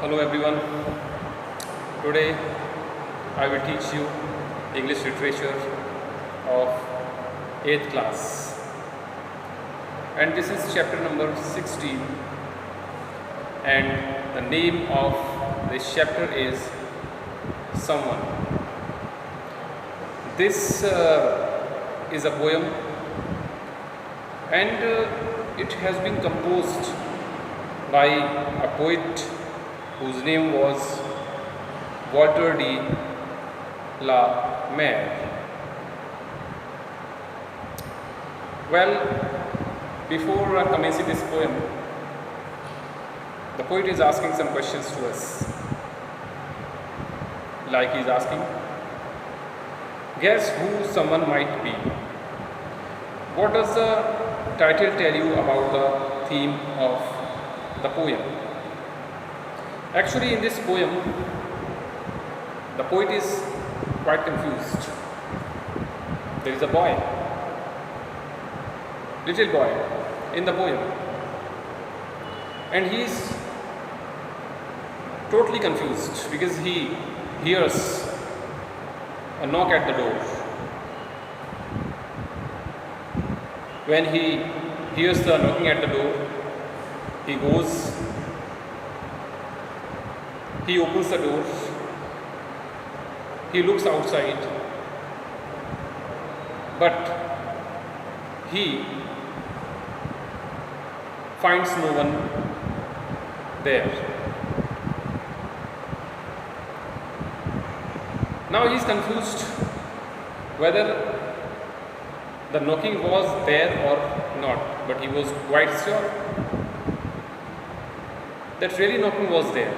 Hello everyone. Today I will teach you English literature of 8th class, and this is chapter number 16, and the name of this chapter is Someone. This is a poem, and it has been composed by a poet whose name was Walter de la Mare. Well, before commencing this poem, the poet is asking some questions to us. Like he is asking, guess who someone might be? What does the title tell you about the theme of the poem? Actually, in this poem, the poet is quite confused. There is a boy, little boy, in the poem, and he is totally confused because he hears a knock at the door. When he hears the knocking at the door, he goes, he opens the door, he looks outside, but he finds no one there. Now he is confused whether the knocking was there or not, but he was quite sure that really knocking was there.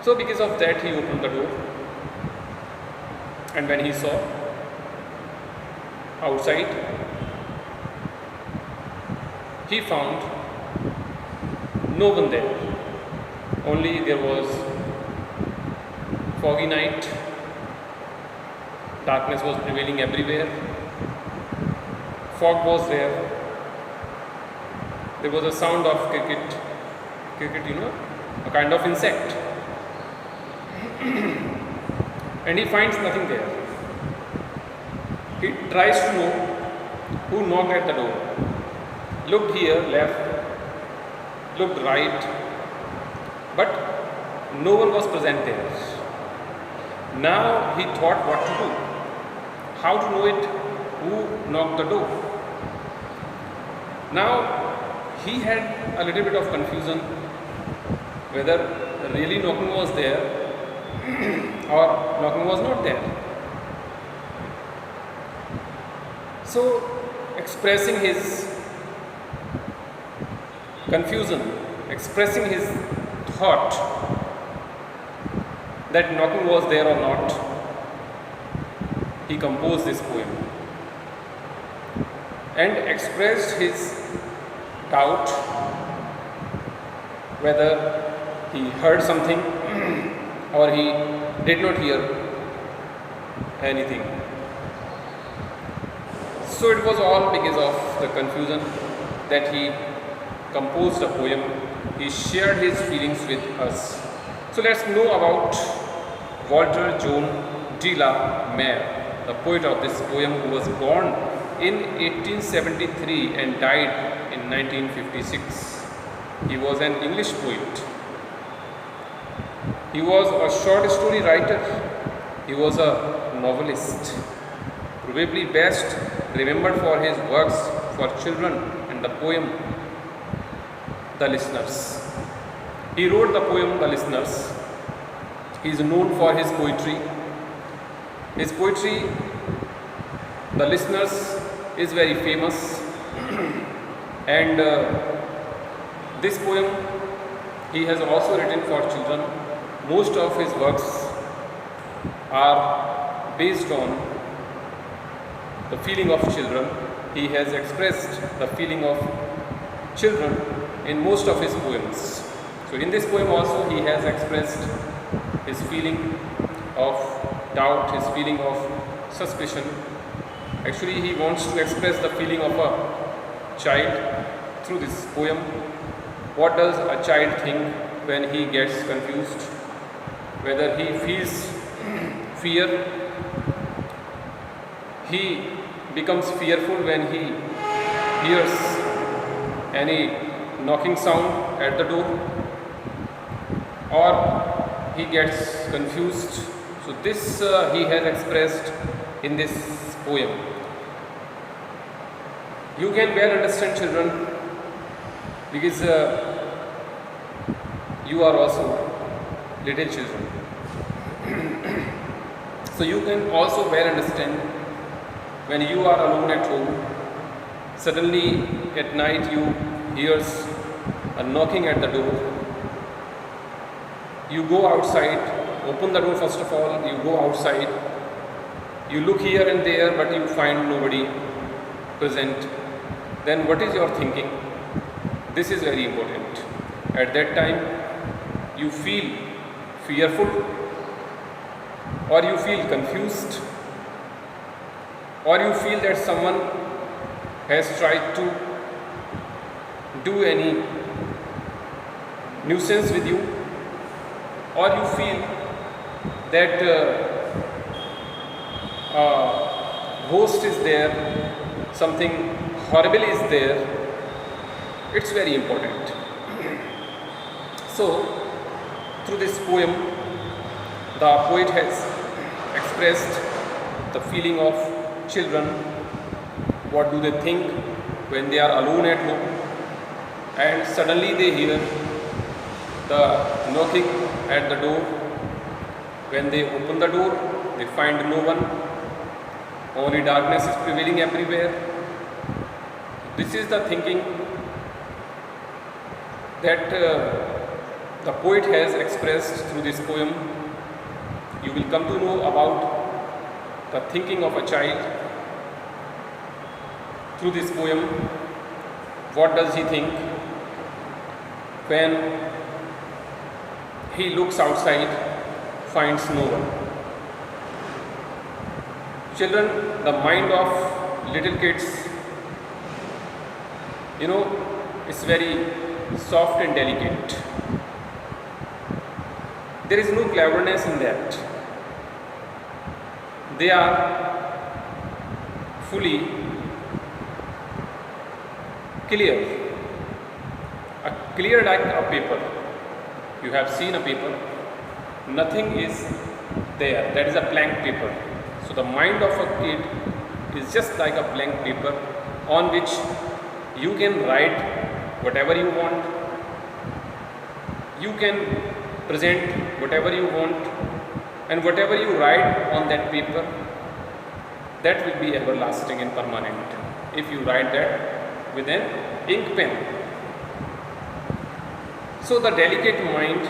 So because of that, he opened the door, and when he saw outside, he found no one there. Only there was foggy night, darkness was prevailing everywhere, fog was there was a sound of cricket, a kind of insect, and he finds nothing there. He tries to know who knocked at the door, looked here, left, looked right, but no one was present there. Now he thought what to do, how to know it, who knocked the door. Now he had a little bit of confusion whether really knocking was there or knocking was not there. So, expressing his confusion, expressing his thought that knocking was there or not, he composed this poem and expressed his doubt whether he heard something or he did not hear anything. So it was all because of the confusion that he composed a poem. He shared his feelings with us. So let's know about Walter John de la Mare, the poet of this poem, who was born in 1873 and died in 1956. He was an English poet. He was a short story writer. He was a novelist, probably best remembered for his works for children and the poem The Listeners. He wrote the poem The Listeners. He is known for his poetry. His poetry, The Listeners, is very famous, and this poem he has also written for children. Most of his works are based on the feeling of children. He has expressed the feeling of children in most of his poems. So in this poem also he has expressed his feeling of doubt, his feeling of suspicion. Actually, he wants to express the feeling of a child through this poem, what does a child think when he gets confused? Whether he feels fear, he becomes fearful when he hears any knocking sound at the door, or he gets confused. So this he has expressed in this poem. You can well understand, children, because you are also little children. So you can also well understand when you are alone at home, suddenly at night you hears a knocking at the door. You go outside, open the door first of all, you go outside, you look here and there but you find nobody present. Then what is your thinking? This is very important. At that time you feel fearful, or you feel confused, or you feel that someone has tried to do any nuisance with you, or you feel that ghost is there, something horrible is there. It's very important. So through this poem, the poet has expressed the feeling of children. What do they think when they are alone at home and suddenly they hear the knocking at the door? When they open the door, they find no one, only darkness is prevailing everywhere. This is the thinking that the poet has expressed through this poem. You will come to know about the thinking of a child through this poem. What does he think when he looks outside, finds no one? Children, the mind of little kids, is very soft and delicate. There is no cleverness in that. They are fully clear like a paper. You have seen a paper, nothing is there, that is a blank paper. So the mind of a kid is just like a blank paper on which you can write whatever you want, you can present whatever you want, and whatever you write on that paper, that will be everlasting and permanent if you write that with an ink pen. So the delicate mind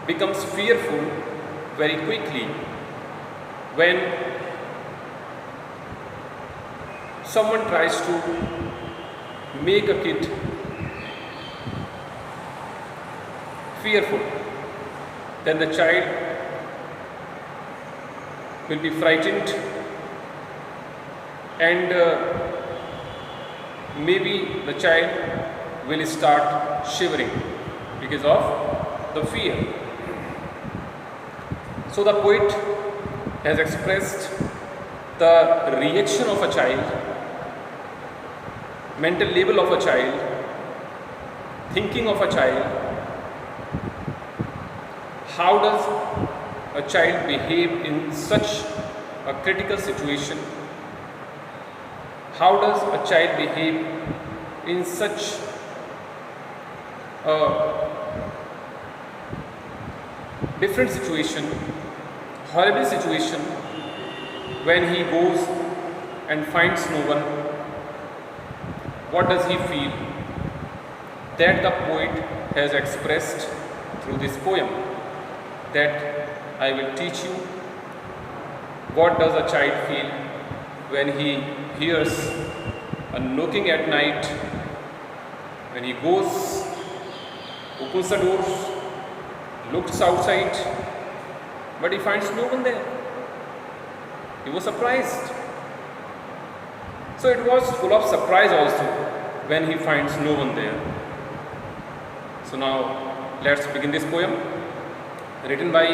becomes fearful very quickly when someone tries to make a kid fearful. Then the child will be frightened, and maybe the child will start shivering because of the fear. So the poet has expressed the reaction of a child, mental level of a child, thinking of a child. How does a child behave in such a critical situation? How does a child behave in such a different situation, horrible situation, when he goes and finds no one? What does he feel? That the poet has expressed through this poem, that I will teach you. What does a child feel when he hears a knocking at night, when he goes, opens the doors, looks outside, but he finds no one there? He was surprised. So it was full of surprise also. when he finds no one there. So now let's begin this poem, written by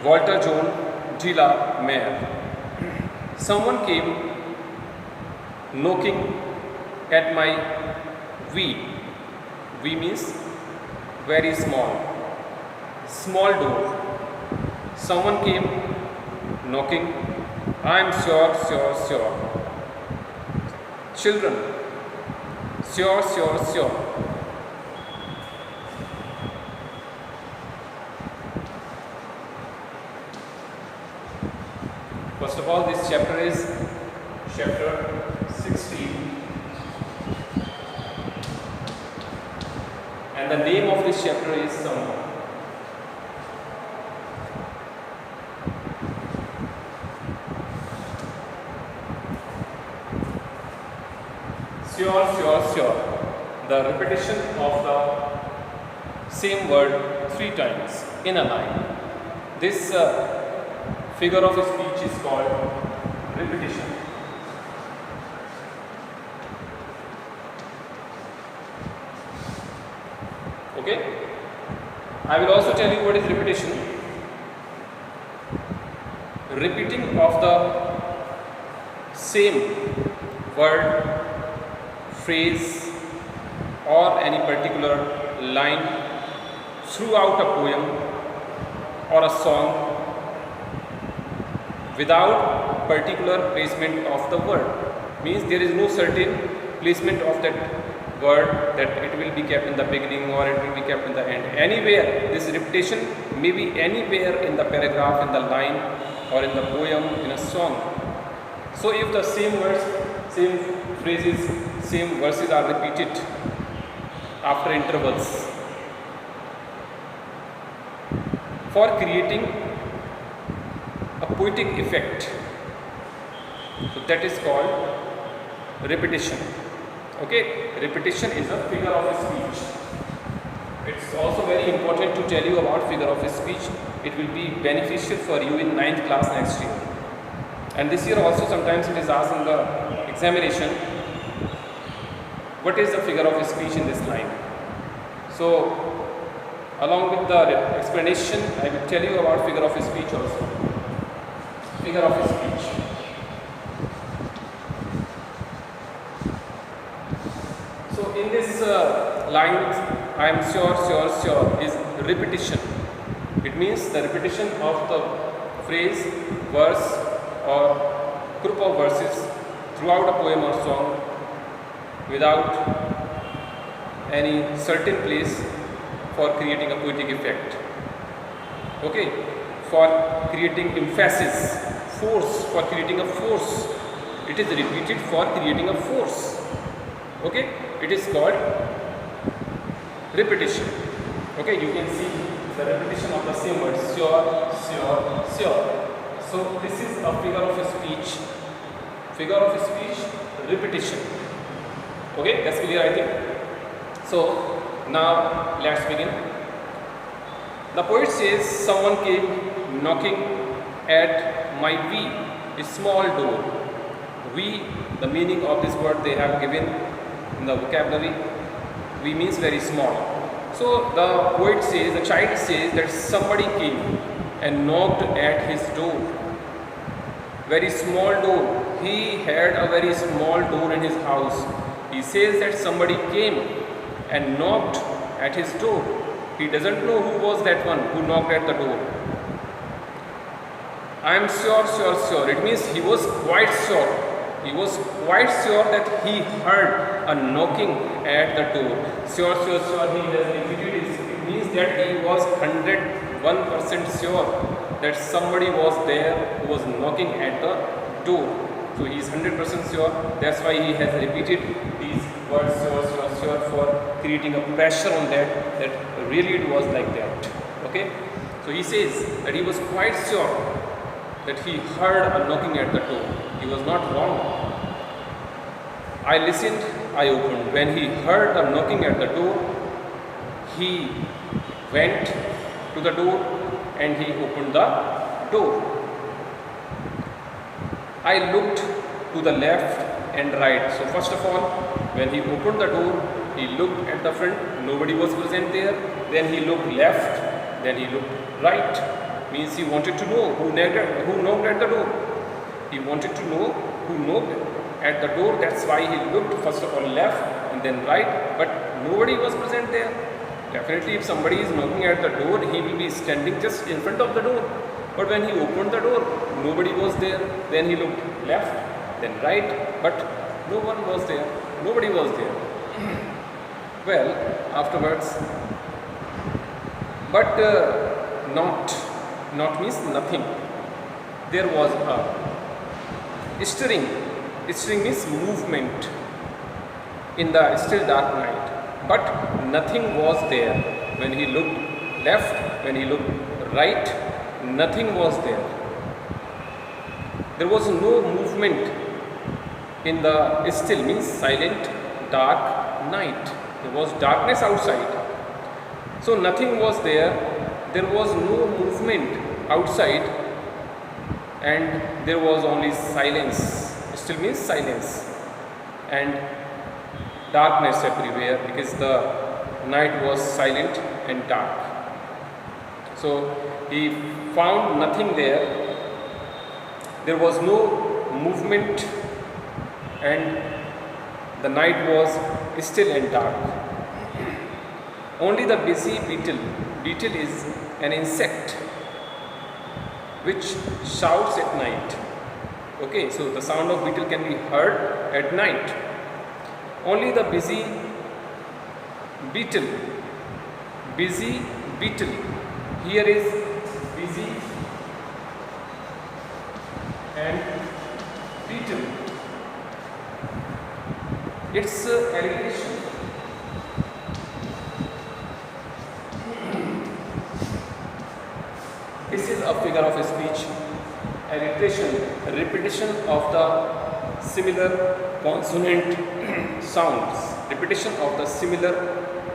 Walter John de la Mare. Someone came knocking at my V. V means very small, small door. Someone came knocking. I am sure. Children, sure. First of all, this chapter is chapter 16, and the name of this chapter is Someone. Sure. The repetition of the same word 3 times in a line. This figure of speech is called repetition. Okay? I will also tell you what is repetition. Repeating of the same word, phrase or any particular line throughout a poem or a song without particular placement of the word. Means there is no certain placement of that word that it will be kept in the beginning or it will be kept in the end. Anywhere, this repetition may be anywhere in the paragraph, in the line or in the poem, in a song. So if the same words, same phrases, same verses are repeated after intervals for creating a poetic effect, so that is called repetition. Okay, repetition is a figure of speech. It's also very important to tell you about figure of speech. It will be beneficial for you in 9th class next year, and this year also sometimes it is asked in the examination, what is the figure of speech in this line? So along with the explanation, I will tell you about figure of speech also. Figure of speech. So in this line, I am sure is repetition. It means the repetition of the phrase, verse or group of verses throughout a poem or song without any certain place for creating a poetic effect. Okay, for creating emphasis, force, for creating a force. It is repeated for creating a force. Okay, it is called repetition. Okay, you can see the repetition of the same word, sure. So this is a figure of speech. Figure of speech, repetition. Okay, that's clear, I think. So now let's begin. The poet says, someone came knocking at my V, a small door. V, the meaning of this word they have given in the vocabulary. V means very small. So the poet says, the child says that somebody came and knocked at his door. Very small door. He had a very small door in his house. He says that somebody came and knocked at his door. He doesn't know who was that one who knocked at the door. I am sure. It means he was quite sure. He was quite sure that he heard a knocking at the door. Sure. He has repeated it. It means that he was 101% sure that somebody was there who was knocking at the door. So he is 100% sure. That's why he has repeated these words, sure, for creating a pressure on that really it was like that. Okay. So he says that he was quite sure that he heard a knocking at the door. He was not wrong. I listened, I opened. When he heard a knocking at the door, he went to the door and he opened the door. I looked to the left and right. So first of all, when he opened the door, he looked at the front, nobody was present there. Then he looked left, then he looked right. Means he wanted to know who knocked at the door. He wanted to know who knocked at the door. That's why he looked first of all left and then right, but nobody was present there. Definitely if somebody is knocking at the door, he will be standing just in front of the door. But when he opened the door, nobody was there. Then he looked left, then right, but no one was there. Nobody was there. Well, afterwards, but not means nothing. There was a stirring. Stirring means movement in the still dark night. But nothing was there. When he looked left, when he looked right, nothing was there. There was no movement in the still means silent dark night. There was darkness outside. So nothing was there. There was no movement outside, and there was only silence. Still means silence and darkness everywhere, because the night was silent and dark. So he found nothing there. There was no movement, and the night was still and dark. Only the busy beetle. Beetle is an insect which shouts at night. Okay, so the sound of beetle can be heard at night. Only the busy beetle. Busy beetle. Here is busy and beetle. It's alliteration. This is a figure of speech. Alliteration, repetition of the similar consonant sounds. Repetition of the similar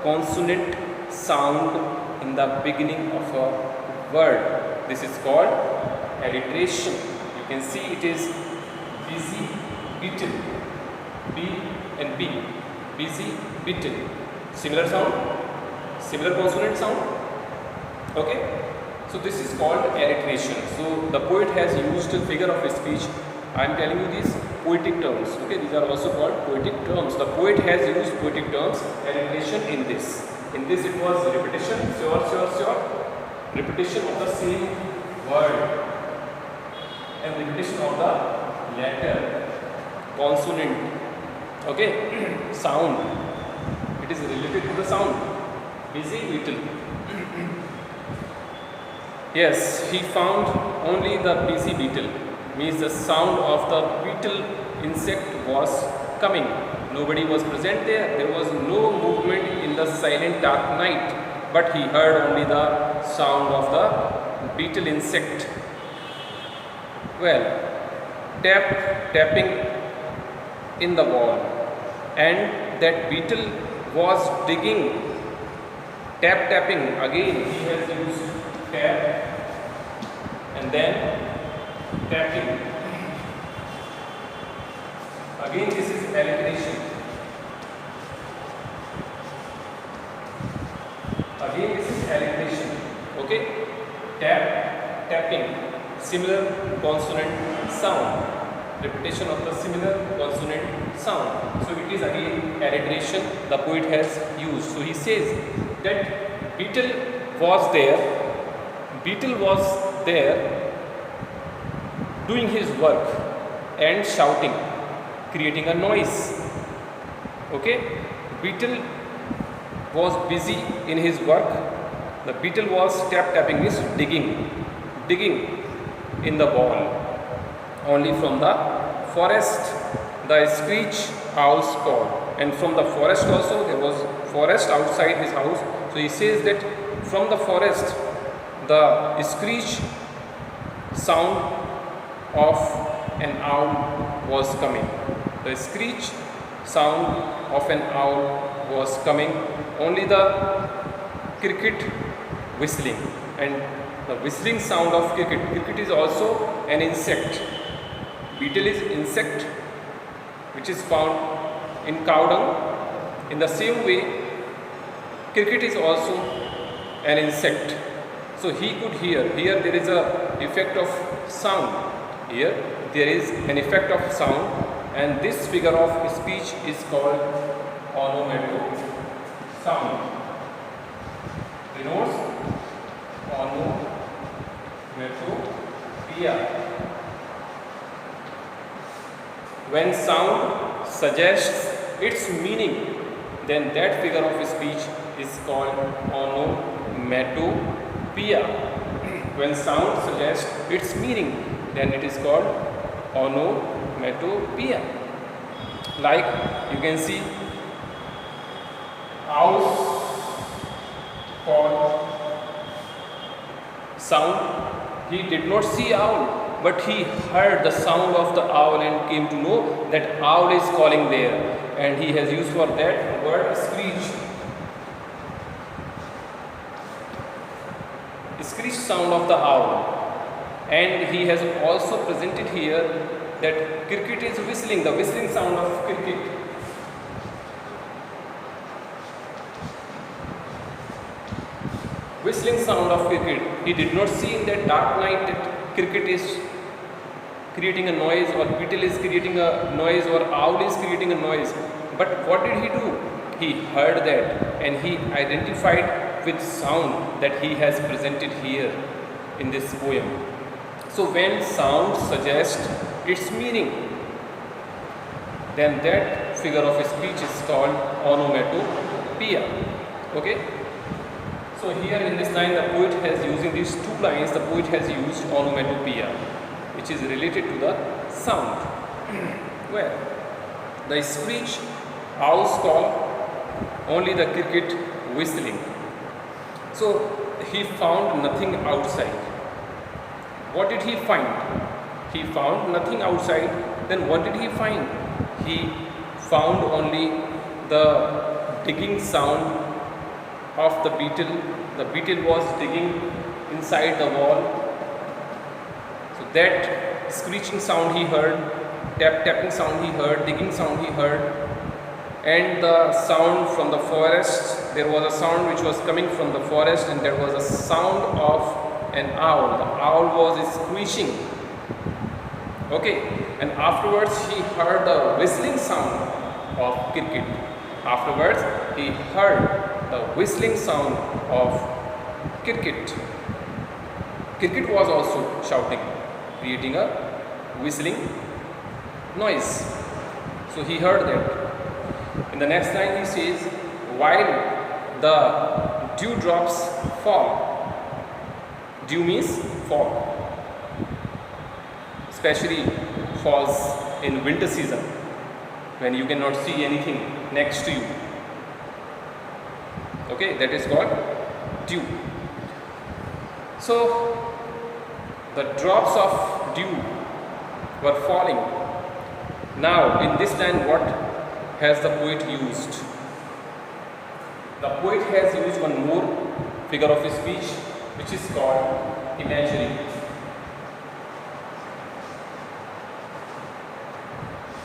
consonant sound in the beginning of a word. This is called alliteration. You can see it is busy beetle. B and B. Busy beetle. Similar sound, similar consonant sound. Okay. So this is called alliteration. So the poet has used a figure of speech. I am telling you these poetic terms. Okay, these are also called poetic terms. The poet has used poetic terms, alliteration in this. In this it was repetition, sure. Repetition of the same word and repetition of the letter, consonant. Okay, sound. It is related to the sound. Busy beetle. Yes, he found only the busy beetle. Means the sound of the beetle insect was coming. Nobody was present there. There was no movement in the silent dark night. But he heard only the sound of the beetle insect. Well, tapping in the wall. And that beetle was digging. Tapping. Again, he has used tap and then tapping. Again, this is alliteration. Again, this is alliteration. Okay, tapping, similar consonant sound. Repetition of the similar consonant sound. So it is again alliteration the poet has used. So he says that beetle was there. Beetle was there doing his work and shouting, creating a noise. Okay, beetle was busy in his work. The beetle was tapping, means digging in the wall. Only from the forest the screech house called, and from the forest also there was forest outside his house. So he says that from the forest the screech sound of an owl was coming. The screech sound of an owl was coming. Only the cricket whistling, and the whistling sound of cricket. Cricket is also an insect. Beetle is insect which is found in cow dung. In the same way, cricket is also an insect. So he could hear. Here there is a effect of sound. Here there is an effect of sound, and this figure of speech is called onomatopoeia. Sound denotes onomatopoeia. When sound suggests its meaning, then that figure of speech is called onomatopoeia. When sound suggests its meaning, then it is called onomatopoeia. Like you can see, owls call sound. He did not see owl, but he heard the sound of the owl and came to know that owl is calling there, and he has used for that word screech. Screech sound of the owl. And he has also presented here that cricket is whistling, the whistling sound of cricket. Whistling sound of cricket. He did not see in that dark night that cricket is creating a noise, or beetle is creating a noise, or owl is creating a noise. But what did he do? He heard that and he identified with sound that he has presented here in this poem. So when sound suggests its meaning, then that figure of speech is called onomatopoeia. Okay? So here in this line, the poet has, using these two lines, the poet has used onomatopoeia, which is related to the sound. Where the screech, owls call, only the cricket whistling. So he found nothing outside. What did he find? He found nothing outside. Then what did he find? He found only the digging sound of the beetle. The beetle was digging inside the wall. So that screeching sound he heard, tapping sound he heard, digging sound he heard, and the sound from the forest. There was a sound which was coming from the forest, and there was a sound of an owl. The owl was screeching. Okay, and afterwards he heard the whistling sound of cricket. Afterwards he heard the whistling sound of cricket. Cricket was also shouting, creating a whistling noise. So he heard that. In the next line he says, while the dewdrops fall. Dew means fall. Especially falls in winter season when you cannot see anything next to you. Okay, that is called dew. So the drops of dew were falling. Now in this line, what has the poet used? The poet has used one more figure of speech, which is called imagery.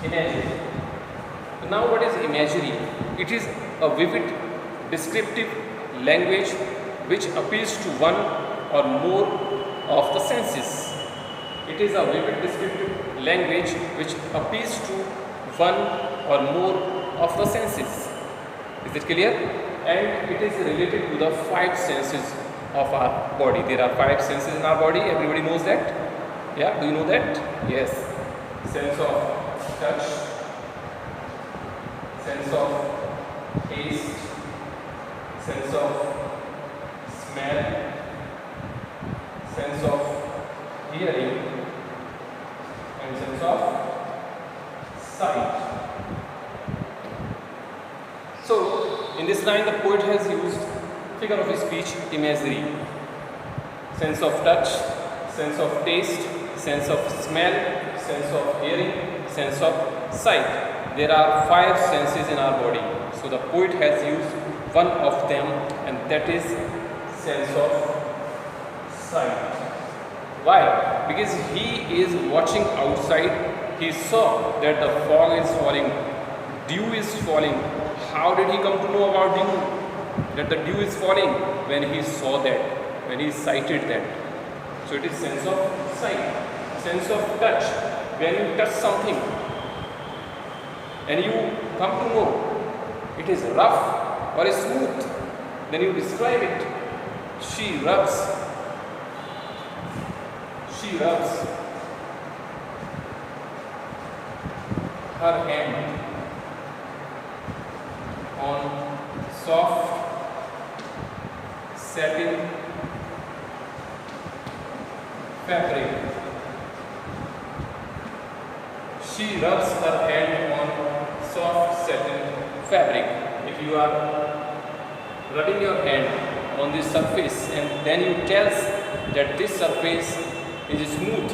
Imagery. Now what is imagery? It is a vivid, descriptive language which appeals to one or more of the senses. It is a vivid, descriptive language which appeals to one or more of the senses. Is it clear? And it is related to the five senses of our body. There are five senses in our body. Everybody knows that? Yeah, do you know that? Yes. Sense of touch, sense of taste, sense of smell, sense of hearing, and sense of sight. So in this line the poet has used figure of speech, imagery. Sense of touch, sense of taste, sense of smell, sense of hearing, sense of sight. There are five senses in our body. So the poet has used one of them, and that is sense of sight. Why? Because he is watching outside he saw that the fog is falling, dew is falling. How did he come to know about dew? That the dew is falling when he saw that, when he sighted that. So it is sense of sight, sense of touch. When you touch something and you come to know it is rough or smooth, then you describe it. She rubs her hand on soft satin fabric. She rubs her hand on soft satin fabric. If you are rubbing your hand on this surface and then you tell that this surface is smooth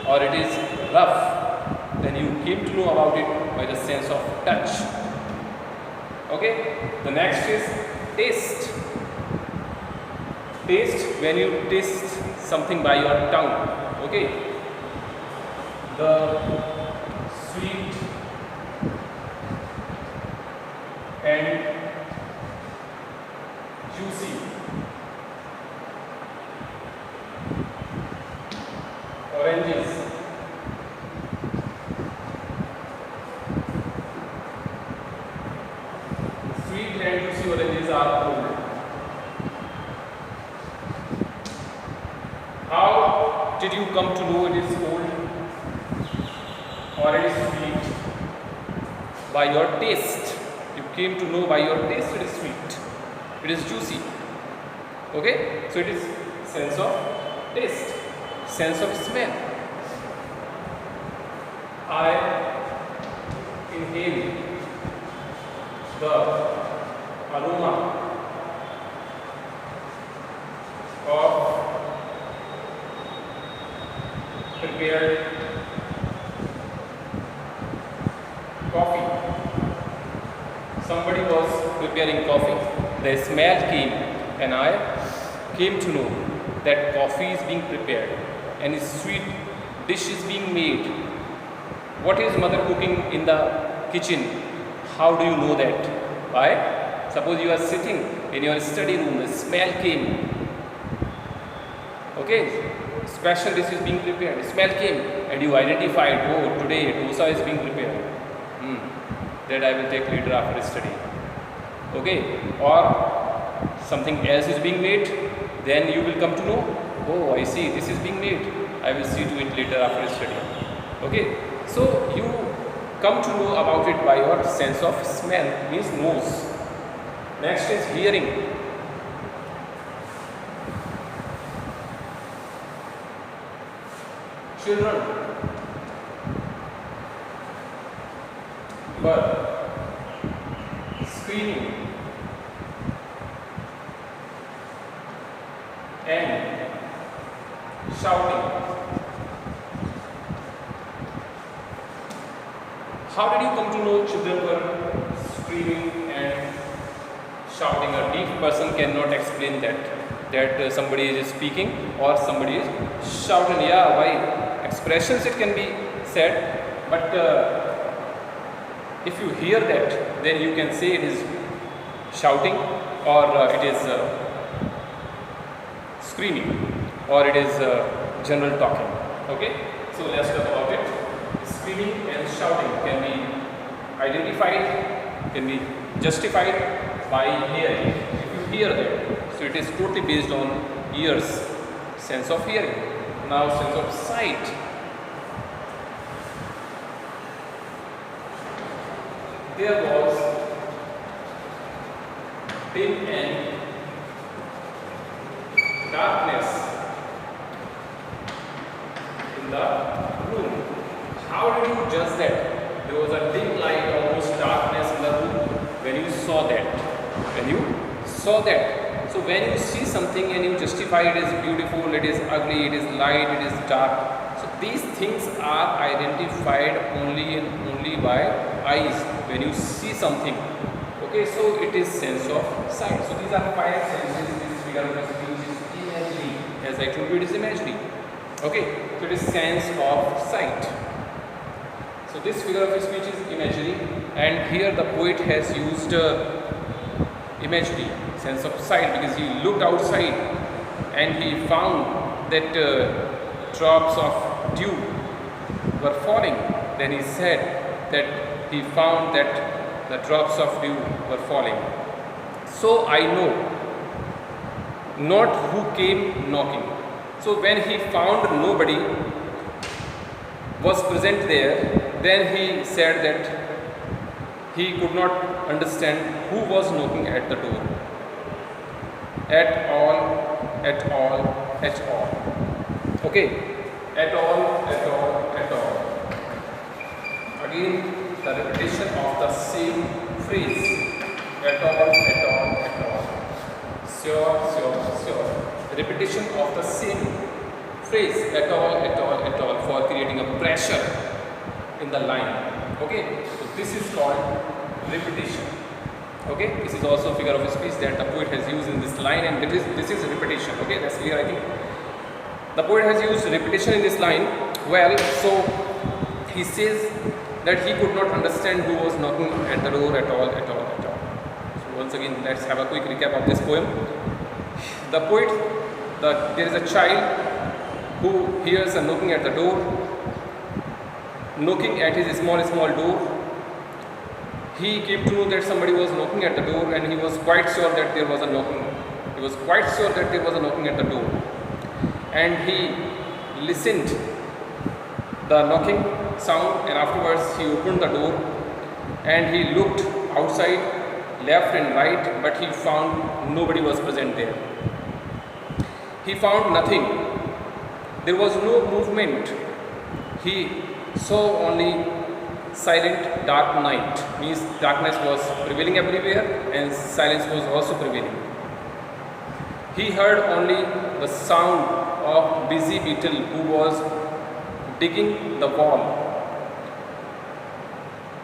or it is rough, then you came to know about it by the sense of touch. Okay, the next is taste. Taste, when you taste something by your tongue. Okay, the sweet and juicy oranges, sweet and juicy oranges are cold. How did you come to know it is cold or it is sweet? By your taste. You came to know by your taste it is sweet, it is juicy. Okay, so it is sense of taste, sense of smell. I inhale the aroma of prepared coffee. Somebody was preparing coffee. The smell came and I came to know that coffee is being prepared and a sweet dish is being made. What is mother cooking in the kitchen? How do you know that? Why? Suppose you are sitting in your study room, the smell came. Okay, special dish is being prepared. Smell came and you identified, oh, today dosa is being prepared. That I will take later after study. Okay, or something else is being made, then you will come to know, oh, I see, this is being made. I will see to it later after study. Okay, so you come to know about it by your sense of smell, means nose. Next is hearing. Children were screaming and shouting. How did you come to know children were screaming and shouting? A deaf person cannot explain that somebody is speaking or somebody is shouting. Yeah, by expressions it can be said, but if you hear that, then you can say it is shouting or it is screaming or it is general talking. Okay, so let's talk about it. Screaming and shouting can be identified, can be justified by hearing. If you hear that, so it is totally based on ears, sense of hearing. Now sense of sight. There was dim and darkness in the room. How did you judge that? There was a dim light, almost darkness in the room when you saw that. When you saw that. So when you see something and you justify it is beautiful, it is ugly, it is light, it is dark. So these things are identified only and only by eyes when you see something. Okay, so it is sense of sight. So these are five senses in this figure of speech is imagery. As I told you, it is imagery. Okay, so it is sense of sight. So this figure of speech is imagery, and here the poet has used imagery, sense of sight, because he looked outside and he found that drops of dew were falling. Then he said that he found that the drops of dew were falling. So I know not who came knocking. So when he found nobody was present there, then he said that he could not understand who was knocking at the door. At all, at all, at all. Okay? At all, at all, at all. Again, the repetition of the same phrase. At all, at all, at all. Sure, sure, sure. Repetition of the same phrase. At all, at all, at all, for creating a pressure in the line. Okay? So this is called repetition. Okay? This is also a figure of speech that the poet has used in this line, and this is repetition. Okay? That's clear, I think. The poet has used repetition in this line. Well, so he says that he could not understand who was knocking at the door at all, at all, at all. So once again, let's have a quick recap of this poem. The poet, there is a child who hears a knocking at the door, knocking at his small door. He came to know that somebody was knocking at the door, and he was quite sure that there was a knocking. He was quite sure that there was a knocking at the door. And he listened the knocking sound, and afterwards he opened the door and he looked outside, left and right, but he found nobody was present there. He found nothing. There was no movement. He saw only silent dark night, means darkness was prevailing everywhere and silence was also prevailing. He heard only the sound of busy beetle who was digging the wall.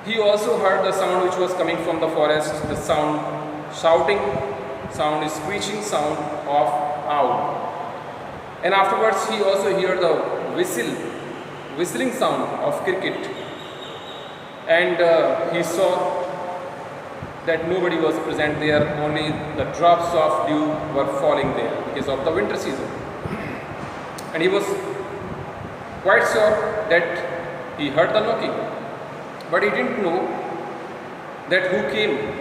He also heard the sound which was coming from the forest, the sound shouting sound, screeching sound of owl. And afterwards he also heard the whistling sound of cricket. And he saw that nobody was present there, only the drops of dew were falling there because of the winter season. And he was quite sure that he heard the knocking, but he didn't know that who came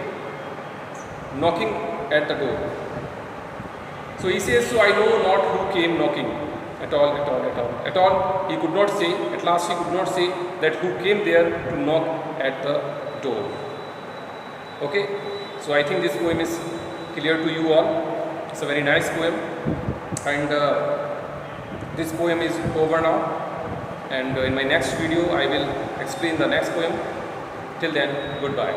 knocking at the door. So he says, so I know not who came knocking at all, at all, at all. At all, he could not say, at last he could not say that who came there to knock at the door. Okay, so I think this poem is clear to you all. It's a very nice poem, and this poem is over now, and in my next video I will explain the next poem. Till then, goodbye.